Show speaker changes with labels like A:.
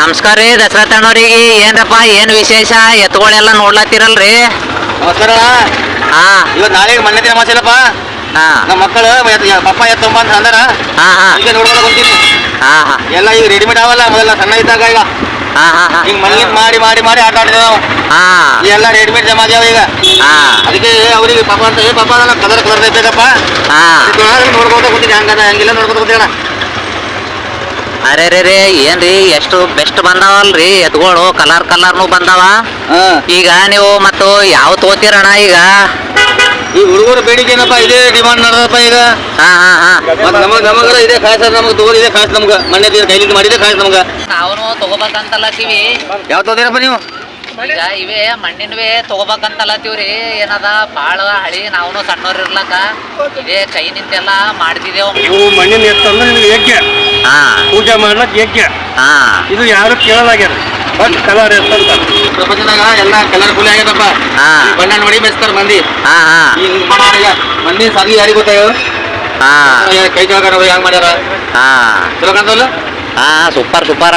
A: ನಮಸ್ಕಾರ ರೀ ದಸರಾ ಅಣ್ಣವ್ರಿಗೆ. ಏನ್ರಪ್ಪ ಏನು ವಿಶೇಷ? ಎತ್ತುಗಳೆಲ್ಲ ನೋಡ್ಲತ್ತಿರಲ್ರಿ?
B: ನಮಸ್ಕಾರ.
A: ಹಾ
B: ಇವತ್ತು ನಾಳೆಗೆ ಮಣ್ಣೆ ದಿನ ಮಾಸಿಲ್ಲಪ್ಪ.
A: ಹಾ
B: ನಮ್ಮ ಮಕ್ಕಳು ಪಪ್ಪ ಎತ್ತೊಂಬ ಅಂತ ಅಂದಾರ.
A: ಹಾ ಹಾ
B: ಈಗ ನೋಡ್ಕೊಂಡು ಬಂತೀನಿ.
A: ಹಾ ಹಾ
B: ಎಲ್ಲ ಈಗ ರೆಡಿಮೇಡ್ ಅವಲ್ಲ, ಮೊದಲ ಸಣ್ಣ ಇದ್ದಾಗ ಈಗ
A: ಹಾ ಹಾ ಹಾ
B: ಈಗ ಮಣ್ಣಿ ಮಾಡಿ ಮಾಡಿ ಮಾಡಿ ಆಟ ಆಡಿದೇವೆ ನಾವು.
A: ಹಾ
B: ಎಲ್ಲ ರೆಡಿಮೇಡ್ ಜಮಾ ಆಗ್ಯಾವ ಈಗ.
A: ಹಾ
B: ಅದಕ್ಕೆ ಅವ್ರಿಗೆ ಪಾಪ ಅಂತ ಪಾಪ ಕಲರ್ ಕಲರ್ ಇರ್ಬೇಕಪ್ಪ.
A: ಹಾ
B: ನೋಡ್ಕೊತ ಕೂತೀನಿ, ಹಂಗದ ಹಂಗಿಲ್ಲ ನೋಡ್ಕೊತ ಕೂತೀಣ.
A: ಅರೆ ರೇ ರೇ ಏನ್ರಿ ಎಷ್ಟು ಬೆಸ್ಟ್ ಬಂದಾವಲ್ರಿ ಎತ್ತುಗಳು, ಕಲರ್ ಕಲರ್ನು ಬಂದಾವ. ಈಗ ನೀವು ಮತ್ತು ಯಾವ ತಗೋತೀರಣ್ಣ ಈಗ?
B: ಈ ಹುಡುಗರ ಬೇಡಿಕೆ ಏನಪ್ಪ, ಇದೇ ಡಿಮಾಂಡ್ ನಡೆದಪ್ಪ ಈಗ.
A: ಹಾ ಹಾ ಹಾ
B: ನಮಗರ ಇದೇ ಕಾಯ್ಸ, ನಮ್ಗೆ ತಗೋದು ಇದೆ ಕಾಯ್ಸ, ನಮ್ಗೆ ಮಣ್ಣೆ ಕೈಲಿಂದ ಮಾಡಿದೆ ಕಾಯ್ಸ ನಮ್ಗೆ.
A: ನಾವು ತಗೋಬೇಕಂತಲ್ಲತ್ತೀವಿ.
B: ಯಾವ ತಗೋತೀರಪ್ಪ ನೀವು?
A: ಈಗ ಇವೇ ಮಣ್ಣಿನವೇ ತಗೋಬೇಕಂತಲ್ಲತ್ತೀವ್ರಿ. ಏನದ ಬಾಳ ಹಳಿ, ನಾವು ಸಣ್ಣವ್ರು ಇರ್ಲಕ್ಕ ಇದೇ ಕೈ ನಿಂತೆಲ್ಲ ಮಾಡ್ತಿದ್ದೇವು.
C: ನೀವು ಮಣ್ಣಿನ ಎತ್ತಂದ್ರೆ ನಿಮ್ಗೆ ಏಕೆ
A: ಹಾ
C: ಪೂಜೆ ಮಾಡ್ಲಕ್ ಏಕೆ
A: ಹಾ
C: ಇದು ಯಾರು ಕೇಳಲಾಗ್ಯಾರ. ಬಟ್ ಕಲರ್ ಎತ್ತಂತ
B: ಪ್ರಪಂಚದಾಗ ಎಲ್ಲ ಕಲರ್ಫುಲ್ ಆಗ್ಯದಪ್ಪ.
A: ಹಾ
B: ಬಣ್ಣ ನೋಡಿ ಬೆಸ್ತಾರ ಮಂದಿ.
A: ಹಾ ಹಾ
B: ಈಗ ಮಾಡ್ಯಾರ ಮಂದಿ ಸಾಗಿ ಯಾರಿಗೆ ಗೊತ್ತಾಗ
A: ಹಾ
B: ಕೈ ತೊಳಗಾರ ಹೆಂಗ್ ಮಾಡ್ಯಾರ
A: ಹಾ
B: ಚಲೋ ಕಾಣ್ತವಲ್ಲ.
A: ಹಾ ಸೂಪರ್ ಸೂಪರ್.